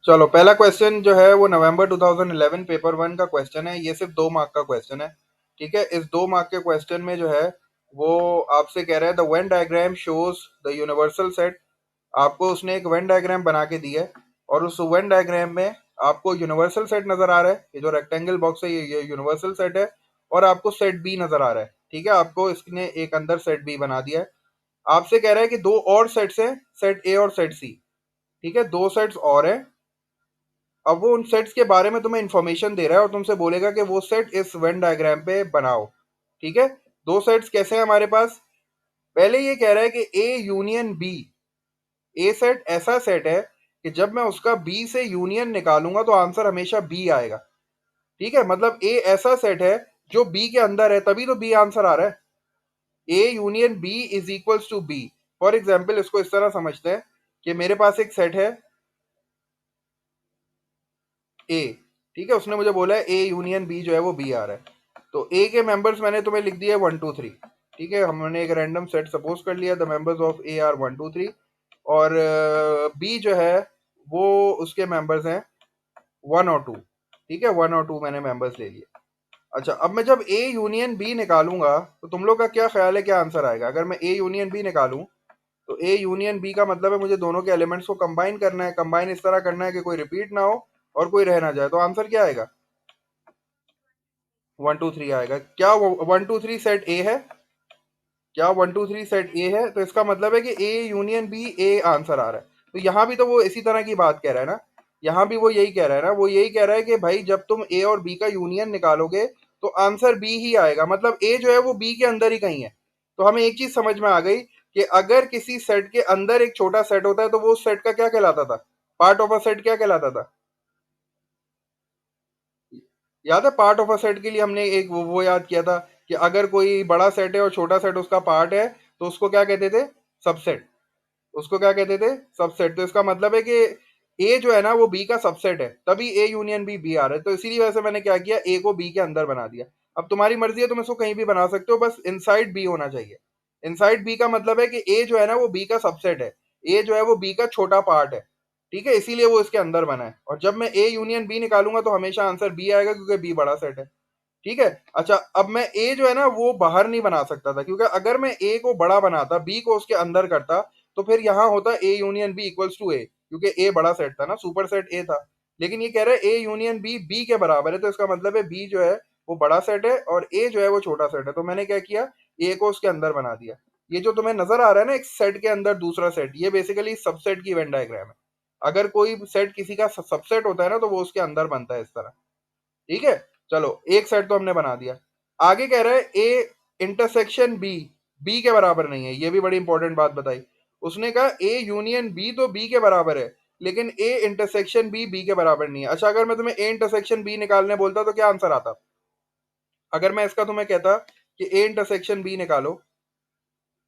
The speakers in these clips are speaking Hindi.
चलो, पहला क्वेश्चन जो है वो नवंबर 2011 पेपर वन का क्वेश्चन है। ये सिर्फ 2 मार्क का क्वेश्चन है। ठीक है, इस 2 मार्क के क्वेश्चन में जो है वो आपसे कह रहा है the Venn diagram shows the universal set. आपको उसने एक वेन डायग्राम बना के दी है और उस वेन डायग्राम में आपको यूनिवर्सल सेट नजर आ रहा है। ये जो रेक्टेंगल बॉक्स है ये यूनिवर्सल सेट है। और आपको सेट बी नजर आ रहा है। ठीक है, आपको इसने एक अंदर सेट बी बना दिया है। आपसे कह रहा है कि दो और सेट्स हैं, सेट ए और सेट सी। ठीक है, दो सेट्स और हैं। अब वो उन सेट्स के बारे में तुम्हें इंफॉर्मेशन दे रहा है और तुमसे बोलेगा कि वो सेट इस वेन डायग्राम पे बनाओ। ठीक है, दो सेट्स कैसे हैं हमारे पास। पहले ये कह रहा है कि A union B. A set ऐसा सेट है कि जब मैं उसका बी से यूनियन निकालूंगा तो आंसर हमेशा बी आएगा। ठीक है, मतलब ए ऐसा सेट है जो बी के अंदर है, तभी तो बी आंसर आ रहा है। A union B is equals to B. For example इसको इस तरह समझते हैं कि मेरे पास एक सेट है ए। ठीक है, उसने मुझे बोला है ए यूनियन बी जो है वो बी आ रहा है। तो ए के मेंबर्स मैंने तुम्हें लिख दिया 1 2 3। ठीक है, हमने एक रैंडम सेट सपोज कर लिया, the members of A R 1 2 3। और बी जो है वो उसके मेंबर्स हैं 1 और 2। ठीक है, 1 और 2 मैंने मेंबर्स ले लिए। अच्छा, अब मैं जब ए यूनियन बी निकालूंगा तो तुम लोग का क्या ख्याल है, क्या आंसर आएगा अगर मैं ए यूनियन बी निकालूं। तो ए यूनियन बी का मतलब है मुझे दोनों के एलिमेंट्स को कंबाइन करना है। कंबाइन इस तरह करना है कि कोई रिपीट ना हो और कोई रह ना जाए। तो आंसर क्या आएगा? 1 2 3 आएगा। क्या 1 2 3 सेट ए है? क्या 1 2 3 सेट ए है? तो इसका मतलब है कि A union B A answer आ रहा है। तो यहाँ भी तो वो इसी तरह की बात कह रहा है ना। यहाँ भी वो यही कह रहा है ना, वो यही कह रहा है कि भाई जब तुम ए और बी का यूनियन निकालोगे तो आंसर बी ही आएगा। मतलब ए जो है वो बी के अंदर ही कहीं है। तो हमें एक चीज समझ में आ गई कि अगर किसी सेट के अंदर एक छोटा सेट होता है तो वो उस सेट का क्या कहलाता था? पार्ट ऑफ अ सेट क्या कहलाता था? याद है, पार्ट ऑफ अ सेट के लिए हमने एक वो याद किया था कि अगर कोई बड़ा सेट है और छोटा सेट उसका पार्ट है तो उसको क्या कहते थे? सबसेट। उसको क्या कहते थे? सबसेट। तो इसका मतलब है कि ए जो है ना वो बी का सबसेट है, तभी ए यूनियन बी बी आ रहा है। तो इसीलिए वैसे मैंने क्या किया, ए को बी के अंदर बना दिया। अब तुम्हारी मर्जी है, तुम इसको कहीं भी बना सकते हो, बस इनसाइड बी होना चाहिए। इनसाइड बी का मतलब है कि ए जो है ना वो बी का सबसेट है। ए जो है वो बी का छोटा पार्ट है। ठीक है, इसीलिए वो इसके अंदर बना है। और जब मैं ए यूनियन बी निकालूंगा तो हमेशा आंसर बी आएगा क्योंकि बी बड़ा सेट है। ठीक है। अच्छा, अब मैं ए जो है ना वो बाहर नहीं बना सकता था, क्योंकि अगर मैं ए को बड़ा बनाता, बी को उसके अंदर करता, तो फिर यहाँ होता A union B equals to A, क्योंकि ए बड़ा सेट था ना, सुपर सेट ए था। लेकिन ये कह रहा है ए यूनियन बी बी के बराबर है, तो इसका मतलब है बी जो है वो बड़ा सेट है और ए जो है वो छोटा सेट है। तो मैंने क्या किया, ए को उसके अंदर बना दिया। ये जो तुम्हें नजर आ रहा है ना, एक सेट के अंदर दूसरा सेट, ये बेसिकली सबसेट की वेन डायग्राम है। अगर कोई सेट किसी का सबसेट होता है ना तो वो उसके अंदर बनता है इस तरह। ठीक है, चलो एक सेट तो हमने बना दिया। आगे कह रहा है ए इंटरसेक्शन बी बी के बराबर नहीं है। ये भी बड़ी इंपॉर्टेंट बात बताई। उसने कहा ए यूनियन बी तो बी के बराबर है, लेकिन ए इंटरसेक्शन बी बी के बराबर नहीं है। अच्छा, अगर मैं तुम्हें ए इंटरसेक्शन बी निकालने बोलता तो क्या आंसर आता? अगर मैं इसका तुम्हें कहता कि ए इंटरसेक्शन बी निकालो,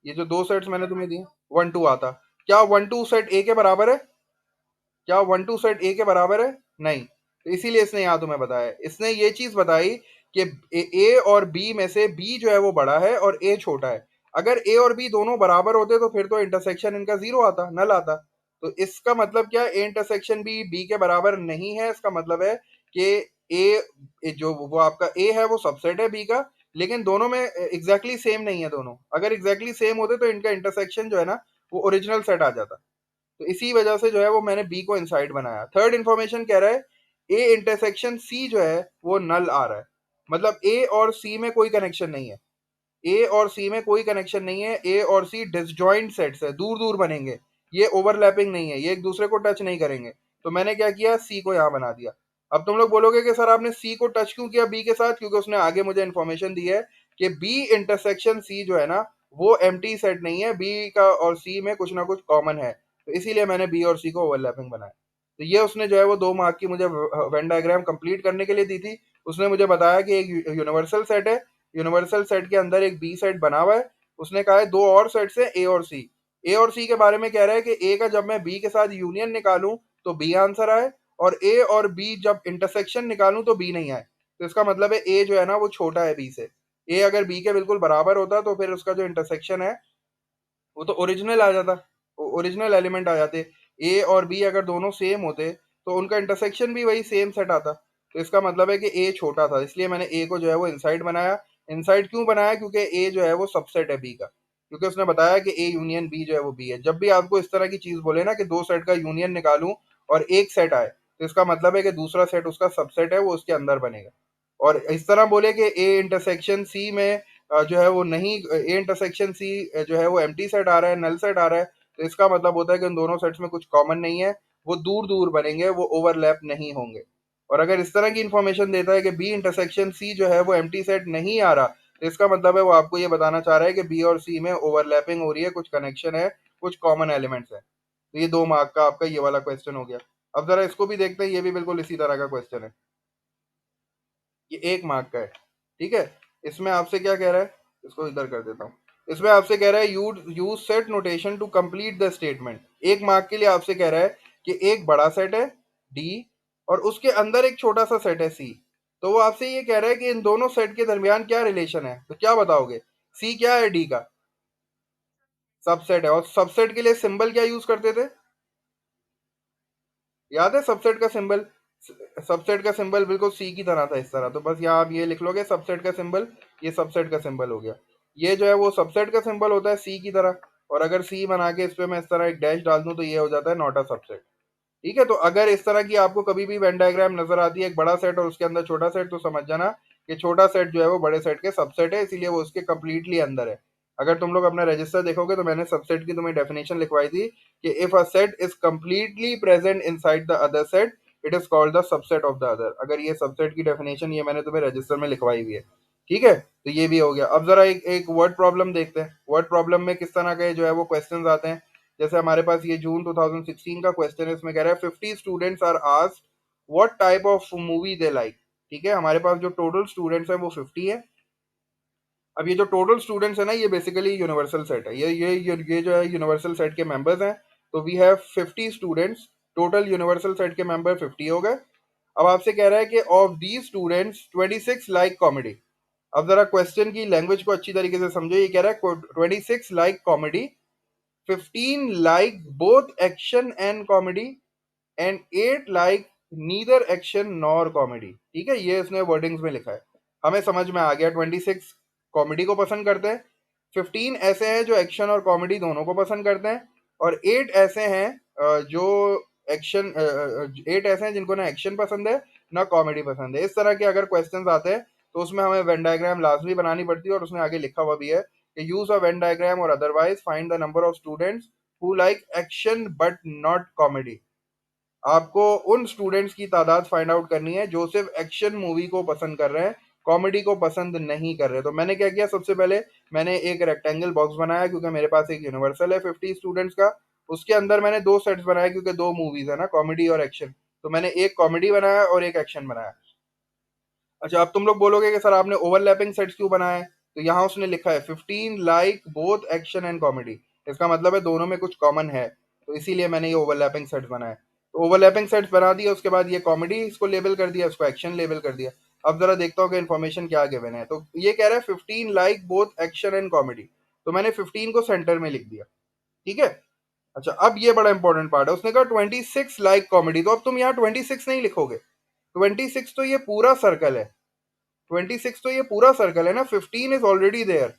ये जो दो सेट्स मैंने तुम्हें दिए, 1 2 आता। क्या 1 2 सेट ए के बराबर है? क्या 1 2 सेट ए के बराबर है? नहीं। तो इसीलिए इसने यहाँ तुम्हें बताया, इसने ये चीज बताई कि ए और बी में से बी जो है वो बड़ा है और ए छोटा है। अगर ए और बी दोनों बराबर होते तो फिर तो इंटरसेक्शन इनका जीरो आता, नल आता। तो इसका मतलब क्या, ए इंटरसेक्शन बी बी के बराबर नहीं है। इसका मतलब है कि जो वो आपका ए है वो सबसेट है बी का, लेकिन दोनों में एग्जैक्टली सेम नहीं है। दोनों अगर एग्जैक्टली सेम होते तो इनका इंटरसेक्शन जो है ना वो ओरिजिनल सेट आ जाता। तो इसी वजह से जो है वो मैंने बी को इनसाइड बनाया। थर्ड इंफॉर्मेशन कह रहा है ए इंटरसेक्शन सी जो है वो नल आ रहा है। मतलब ए और सी में कोई कनेक्शन नहीं है। ए और सी में कोई कनेक्शन नहीं है। ए और सी डिसजॉइंट सेट्स है, दूर दूर बनेंगे। ये ओवरलैपिंग नहीं है, ये एक दूसरे को टच नहीं करेंगे। तो मैंने क्या किया, सी को यहाँ बना दिया। अब तुम लोग बोलोगे कि सर आपने सी को टच क्यों किया बी के साथ? क्योंकि उसने आगे मुझे इन्फॉर्मेशन दी है कि बी इंटरसेक्शन सी जो है ना वो एम्प्टी सेट नहीं है, बी का और सी में कुछ ना कुछ कॉमन है। तो इसीलिए मैंने बी और सी को ओवरलैपिंग बनाया। तो ये उसने जो है वो 2 मार्क की मुझे वेन डायग्राम कंप्लीट करने के लिए दी थी। उसने मुझे बताया कि एक यूनिवर्सल सेट है, यूनिवर्सल सेट के अंदर एक बी सेट बना हुआ है। उसने कहा है दो और सेट्स है ए और सी। ए और सी के बारे में कह रहा है कि ए का जब मैं बी के साथ यूनियन निकालूं तो बी आंसर आए, और ए और बी जब इंटरसेक्शन निकालूं तो बी नहीं आए। तो इसका मतलब है ए जो है ना वो छोटा है बी से। ए अगर बी के बिल्कुल बराबर होता तो फिर उसका जो इंटरसेक्शन है वो तो ओरिजिनल आ जाता, ओरिजिनल एलिमेंट आ जाते। ए और बी अगर दोनों सेम होते तो उनका इंटरसेक्शन भी वही सेम सेट आता। तो इसका मतलब है कि ए छोटा था, इसलिए मैंने ए को जो है वो इनसाइड बनाया। इनसाइड क्यों बनाया? क्योंकि ए जो है वो सबसेट है बी का, क्योंकि उसने बताया कि ए यूनियन बी जो है वो बी है। जब भी आपको इस तरह की चीज बोले ना कि दो सेट का यूनियन निकालूं और एक सेट आए, तो इसका मतलब है कि दूसरा सेट उसका सबसेट है, वो उसके अंदर बनेगा। और इस तरह बोले कि ए इंटरसेक्शन सी में जो है वो नहीं, ए इंटरसेक्शन सी जो है वो एम्प्टी सेट आ रहा है, नल सेट आ रहा है, तो इसका मतलब होता है कि उन दोनों सेट्स में कुछ कॉमन नहीं है, वो दूर दूर बनेंगे, वो ओवरलैप नहीं होंगे। और अगर इस तरह की इंफॉर्मेशन देता है कि बी इंटरसेक्शन सी जो है वो एम्प्टी सेट नहीं आ रहा, तो इसका मतलब है वो आपको ये बताना चाह रहा है कि बी और सी में ओवरलैपिंग हो रही है, कुछ कनेक्शन है, कुछ कॉमन एलिमेंट्स है। तो ये 2 मार्क का आपका ये वाला क्वेश्चन हो गया। अब जरा इसको भी देखते हैं, ये भी बिल्कुल इसी तरह का क्वेश्चन है। ये 1 मार्क का है, ठीक है। इसमें आपसे क्या कह रहा है, इसको इधर कर देता हूँ। इसमें आपसे कह रहा है use use set notation to complete the statement. 1 mark के लिए आपसे कह रहा है कि एक बड़ा सेट है डी और उसके अंदर एक छोटा सा सेट है सी। तो वो आपसे ये कह रहा है कि इन दोनों सेट के दरमियान क्या रिलेशन है, तो क्या बताओगे? सी क्या है डी का? सबसेट है। और सबसेट के लिए सिंबल क्या यूज करते थे? याद है सबसेट का सिंबल? सबसेट का सिंबल बिल्कुल सी की तरह था, इस तरह। तो बस यहाँ आप ये लिख लोगे सबसेट का सिंबल, ये सबसेट का सिंबल हो गया। ये जो है वो सबसेट का सिंबल होता है सी की तरह। और अगर सी बना के इस पे मैं इस तरह एक डैश डाल दूं तो ये हो जाता है नॉट अ सबसेट। ठीक है। तो अगर इस तरह की आपको कभी भी वेन डायग्राम नजर आती है, एक बड़ा सेट और उसके अंदर छोटा सेट, तो समझ जाना कि छोटा सेट जो है वो बड़े सेट के सबसेट है, इसीलिए वो उसके कंप्लीटली अंदर है। अगर तुम लोग अपना रजिस्टर देखोगे तो मैंने सबसेट की तुम्हें डेफिनेशन लिखवाई थी कि if a set is completely present inside the other set, it is called the subset of the other. अगर ये सबसेट की डेफिनेशन ये मैंने तुम्हें रजिस्टर में लिखवाई हुई है। ठीक है। तो ये भी हो गया। अब जरा एक एक वर्ड प्रॉब्लम देखते हैं। वर्ड प्रॉब्लम में किस तरह के जो है वो क्वेश्चंस आते हैं। जैसे हमारे पास ये जून 2016 का क्वेश्चन है, इसमें कह रहा है 50 students are asked what type of movie they like. ठीक है। हमारे पास जो टोटल स्टूडेंट्स हैं वो 50 है। अब ये जो टोटल स्टूडेंट्स है ना, ये बेसिकली यूनिवर्सल सेट है, ये जो है यूनिवर्सल सेट के मेंबर्स हैं। तो we have 50 students, total universal set के मेंबर 50 हो गए। अब आपसे कह रहा है कि of these students 26 like comedy. अब जरा क्वेश्चन की लैंग्वेज को अच्छी तरीके से समझो। ये कह रहा है 26 like comedy, 15 like both action and comedy and 8 like neither action nor comedy। ठीक है। ये इसने वर्डिंग्स में लिखा है, हमें समझ में आ गया। 26 कॉमेडी को पसंद करते हैं, 15 ऐसे हैं जो एक्शन और कॉमेडी दोनों को पसंद करते हैं, और 8 ऐसे हैं जो एक्शन 8 ऐसे हैं जिनको ना एक्शन पसंद है ना कॉमेडी पसंद है। इस तरह के अगर क्वेश्चंस आते हैं तो उसमें हमें वेन डायग्राम लाजमी बनानी पड़ती है, और उसने आगे लिखा हुआ भी है कि यूज अ वेन डायग्राम और otherwise find the number of students who like action but not comedy. आपको उन स्टूडेंट्स की तादाद फाइंड आउट करनी है जो सिर्फ एक्शन मूवी को पसंद कर रहे हैं, कॉमेडी को पसंद नहीं कर रहे। तो मैंने क्या किया, सबसे पहले मैंने एक रेक्टेंगल बॉक्स बनाया, क्योंकि मेरे पास एक यूनिवर्सल है 50 स्टूडेंट्स का। उसके अंदर मैंने दो सेट्स बनाए, क्योंकि दो मूवीज है ना, कॉमेडी और एक्शन। तो मैंने एक कॉमेडी बनाया और एक एक्शन बनाया। अच्छा, अब तुम लोग बोलोगे कि सर आपने ओवरलैपिंग सेट्स क्यों बनाए हैं? तो यहाँ उसने लिखा है 15 like both action and comedy. इसका मतलब है दोनों में कुछ कॉमन है, तो इसीलिए मैंने ये ओवरलैपिंग सेट्स बनाए। तो ओवरलैपिंग सेट्स बना दिया, उसके बाद ये कॉमेडी इसको लेबल कर दिया, इसको एक्शन लेबल कर दिया। अब जरा देखता हूँ कि इन्फॉर्मेशन क्या गिवन है। तो ये कह रहा है 15 like both action and comedy, तो मैंने 15 को सेंटर में लिख दिया। ठीक है। अच्छा, अब ये बड़ा इंपॉर्टेंट पार्ट है। उसने कहा 26 लाइक कॉमेडी, तो अब तुम यहाँ 26 नहीं लिखोगे, 26 तो ये पूरा सर्कल है। 26 तो ये पूरा सर्कल है ना, 15 इज ऑलरेडी देयर।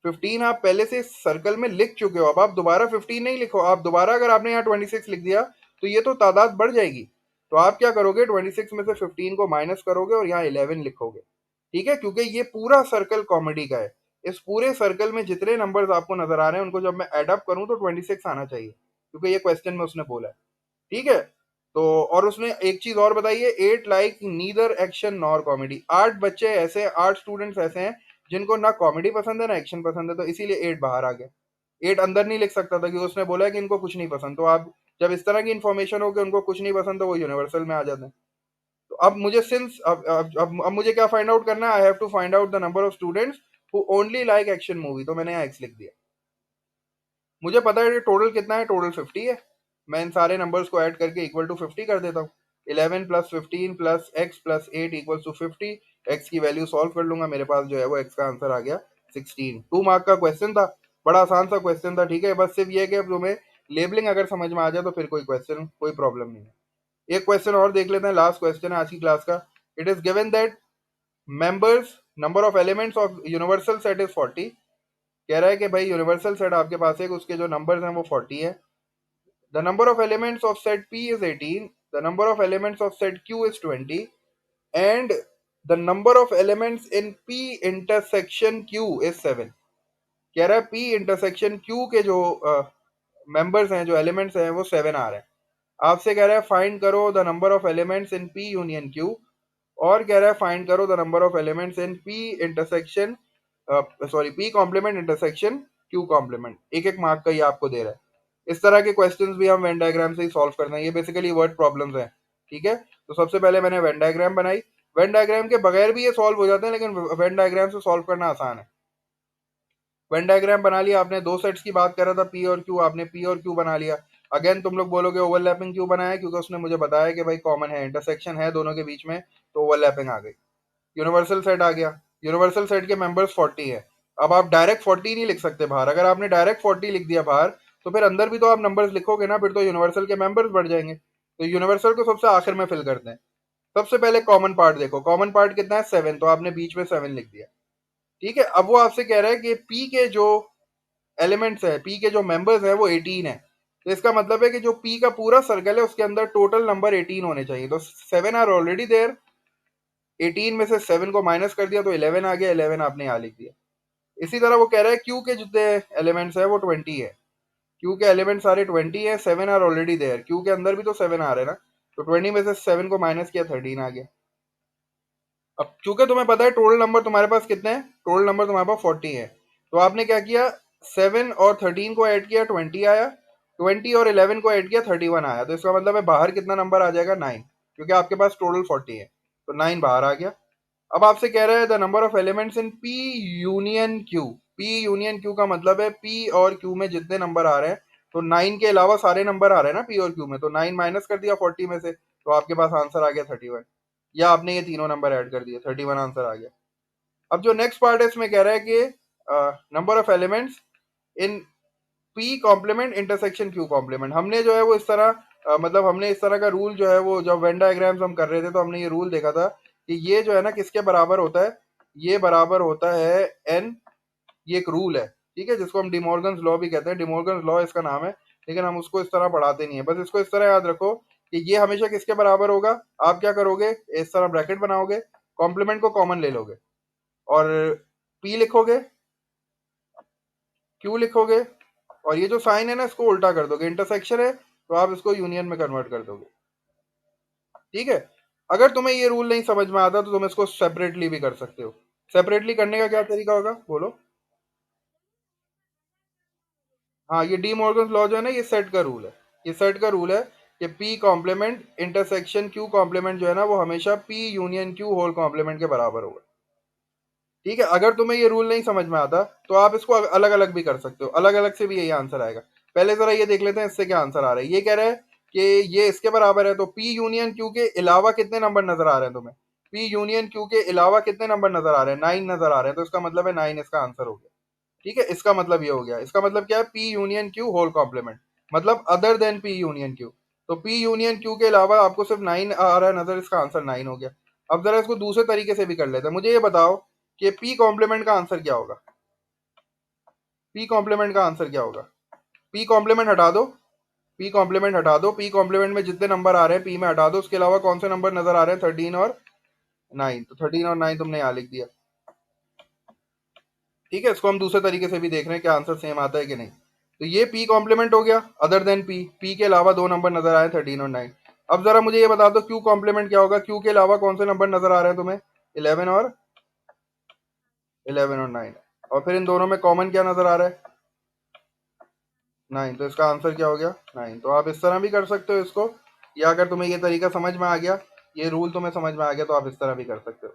15 आप पहले से सर्कल में लिख चुके हो, अब आप दोबारा 15 नहीं लिखो। आप दोबारा अगर आपने यहाँ 26 लिख दिया तो ये तो तादाद बढ़ जाएगी। तो आप क्या करोगे, 26 में से 15 को माइनस करोगे और यहाँ 11 लिखोगे। ठीक है। क्योंकि ये पूरा सर्कल कॉमेडी का है। इस पूरे सर्कल में जितने नंबर्स आपको नजर आ रहे हैं उनको जब मैं एड अप करूं तो 26 आना चाहिए, क्योंकि ये क्वेश्चन में उसने बोला है। ठीक है। तो और उसने एक चीज और बताई है, 8 like neither action nor comedy. 8 बच्चे ऐसे, 8 स्टूडेंट्स ऐसे हैं जिनको ना कॉमेडी पसंद है ना एक्शन पसंद है, तो इसीलिए 8 बाहर आ गए। 8 अंदर नहीं लिख सकता था, क्योंकि उसने बोला है कि इनको कुछ नहीं पसंद। तो आप जब इस तरह की इन्फॉर्मेशन हो कि उनको कुछ नहीं पसंद, तो वो यूनिवर्सल में आ जाते हैं। तो अब मुझे सिंस अब मुझे क्या फाइंड आउट करना है, I have to find out the number of students who only like action movie. तो मैंने यहाँ एक्स लिख दिया। मुझे पता है टोटल कितना है, टोटल 50 है। मैं इन सारे नंबर्स को ऐड करके इक्वल टू 50 कर देता हूँ। 11 plus 15 plus x plus 8 equal to 50। X की वैल्यू सॉल्व कर लूंगा, मेरे पास जो है वो एक्स का आंसर आ गया 16। 2 मार्क का क्वेश्चन था, बड़ा आसान सा क्वेश्चन था। ठीक है। बस सिर्फ ये है कि अब तुम्हें लेबलिंग अगर समझ में आ जाए तो फिर कोई क्वेश्चन कोई प्रॉब्लम नहीं है। एक क्वेश्चन और देख लेते हैं, लास्ट क्वेश्चन है आज की क्लास का। It is given that members number of elements of universal set is 40। कह रहा है कि भाई यूनिवर्सल सेट आपके पास है, उसके जो नंबर्स हैं वो 40 है। The number of elements of set P is 18, the number of elements of set Q is 20, and the number of elements in P intersection Q is 7। कह रहा है P इंटरसेक्शन Q के जो मेंबर्स हैं, जो एलिमेंट्स हैं, वो 7 आ रहे हैं। आपसे कह रहा है फाइंड करो the number of elements in P union Q, और कह रहा है फाइंड करो the number of elements in P intersection P complement intersection Q complement. एक एक मार्क का ये आपको दे रहा है। इस तरह के क्वेश्चंस भी हम वेन डायग्राम से ही सॉल्व करते हैं। ये बेसिकली वर्ड प्रॉब्लम्स हैं, ठीक है। तो सबसे पहले मैंने वेन डायग्राम बनाई। वेन डायग्राम के बगैर भी ये सॉल्व हो जाते हैं, लेकिन वेन डायग्राम से सॉल्व करना आसान है। वेन डायग्राम बना लिया आपने, दो सेट्स की बात कर रहा था P और Q, आपने P और Q बना लिया। अगेन तुम लोग बोलोगे ओवरलैपिंग क्यों बनाया, क्योंकि उसने मुझे बताया कि भाई कॉमन है, इंटरसेक्शन है दोनों के बीच में, तो ओवरलैपिंग आ गई। यूनिवर्सल सेट आ गया। यूनिवर्सल सेट के मेंबर्स 40 है। अब आप डायरेक्ट 40 नहीं लिख सकते बाहर। अगर आपने डायरेक्ट 40 लिख दिया बाहर, तो फिर अंदर भी तो आप नंबर्स लिखोगे ना, फिर तो यूनिवर्सल के मेंबर्स बढ़ जाएंगे। तो यूनिवर्सल को सबसे आखिर में फिल करते हैं। सबसे पहले कॉमन पार्ट देखो, कॉमन पार्ट कितना है 7, तो आपने बीच में 7 लिख दिया, ठीक है। अब वो आपसे कह रहा है कि पी के जो एलिमेंट्स है, पी के जो मेंबर्स है वो 18 है। तो इसका मतलब है कि जो पी का पूरा सर्कल है उसके अंदर टोटल नंबर 18 होने चाहिए। तो 7 आर ऑलरेडी देयर, 18 में से 7 को माइनस कर दिया तो 11 आ गया, 11 आपने यहाँ लिख दिया। इसी तरह वो कह रहा है क्यू के जितने एलिमेंट्स है वो 20 है। क्यू के एलिमेंट सारे 20 है, 7 आर ऑलरेडी देयर, क्यू के अंदर भी तो 7 आ रहे हैं ना, तो 20 में से 7 को माइनस किया, 13 आ गया। अब चूंकि तुम्हें पता है टोटल नंबर तुम्हारे पास कितने हैं, टोटल नंबर तुम्हारे पास 40 है, तो आपने क्या किया, 7 और 13 को ऐड किया, 20 आया। 20 और 11 को ऐड किया, 31 आया। तो इसका मतलब है बाहर कितना नंबर आ जाएगा, 9, क्योंकि आपके पास टोटल 40 है, तो 9 बाहर आ गया। अब आपसे कह रहा है the number of elements in P union Q। P union Q का मतलब है P और Q में जितने नंबर आ रहे हैं, तो 9 के अलावा सारे नंबर आ रहे हैं ना P और Q में, तो 9 माइनस कर दिया 40 में से, तो आपके पास आंसर आ गया 31। या आपने ये तीनों नंबर ऐड कर दिए, 31 आंसर आ गया। अब जो नेक्स्ट पार्ट है इसमें कह रहा है कि number of elements in P complement intersection Q complement. हमने जो है वो इस तरह मतलब हमने इस तरह का रूल जो है वो जब वेन डायग्राम्स हम कर रहे थे, तो हमने ये रूल देखा था कि ये जो है ना किसके बराबर होता है, ये बराबर होता है n। ये एक रूल है, ठीक है, जिसको हम डिमॉर्गन्स लॉ भी कहते हैं, डिमॉर्गन्स लॉ इसका नाम है, लेकिन हम उसको इस तरह पढ़ाते नहीं है। बस इसको इस तरह याद रखो कि ये हमेशा किसके बराबर होगा। आप क्या करोगे, इस तरह ब्रैकेट बनाओगे, कॉम्प्लीमेंट को कॉमन ले लोगे, और P लिखोगे, Q लिखोगे, और ये जो साइन है ना इसको उल्टा कर दोगे, इंटरसेक्शन है तो आप इसको यूनियन में कन्वर्ट कर दोगे, ठीक है। अगर तुम्हें ये रूल नहीं समझ में आता तो तुम इसको सेपरेटली भी कर सकते हो। सेपरेटली करने का क्या तरीका होगा, बोलो। हाँ, ये डी मॉर्गन लॉ जो है ना, ये सेट का रूल है। ये सेट का रूल है कि P complement intersection Q complement जो है ना वो हमेशा P union Q whole complement के बराबर होगा, ठीक है। अगर तुम्हें ये रूल नहीं समझ में आता तो आप इसको अलग अलग भी कर सकते हो, अलग अलग से भी यही आंसर आएगा। पहले जरा ये देख लेते हैं इससे क्या आंसर आ रहा है। ये कह रहा है कि ये इसके बराबर है, तो P यूनियन Q के अलावा कितने नंबर नजर आ रहे हैं तुम्हें, P यूनियन Q के अलावा कितने नंबर नजर आ रहे हैं, 9 नजर आ रहे हैं, तो इसका मतलब है 9 इसका आंसर हो गया, ठीक है। इसका मतलब ये हो गया, इसका मतलब क्या है, P union Q whole complement, मतलब other than P union Q। तो P यूनियन Q के अलावा आपको सिर्फ 9 आ रहा है नजर, इसका आंसर 9 हो गया। अब जरा इसको दूसरे तरीके से भी कर लेते हैं। मुझे ये बताओ कि P कॉम्प्लीमेंट का आंसर क्या होगा, P कॉम्प्लीमेंट का आंसर क्या होगा। P कॉम्प्लीमेंट हटा दो, P कॉम्प्लीमेंट हटा दो, P कॉम्प्लीमेंट में जितने नंबर आ रहे हैं P में हटा दो, उसके अलावा कौन से नंबर नजर आ रहे हैं, 13 और 9, तो 13 और 9 तुमने यहाँ लिख दिया, ठीक है। इसको हम दूसरे तरीके से भी देख रहे हैं क्या आंसर सेम आता है कि नहीं। तो ये P कॉम्प्लीमेंट हो गया, अदर देन P के अलावा दो नंबर नजर आए, 13 और 9। अब जरा मुझे ये बता दो Q कॉम्प्लीमेंट क्या होगा, Q के अलावा कौन से नंबर नजर आ रहे हैं तुम्हें, 11 और 9, और फिर इन दोनों में कॉमन क्या नजर आ रहा है, 9, तो इसका आंसर क्या हो गया, 9। तो आप इस तरह भी कर सकते हो इसको, या अगर तुम्हें ये तरीका समझ में आ गया, ये रूल तुम्हें समझ में आ गया, तो आप इस तरह भी कर सकते हो।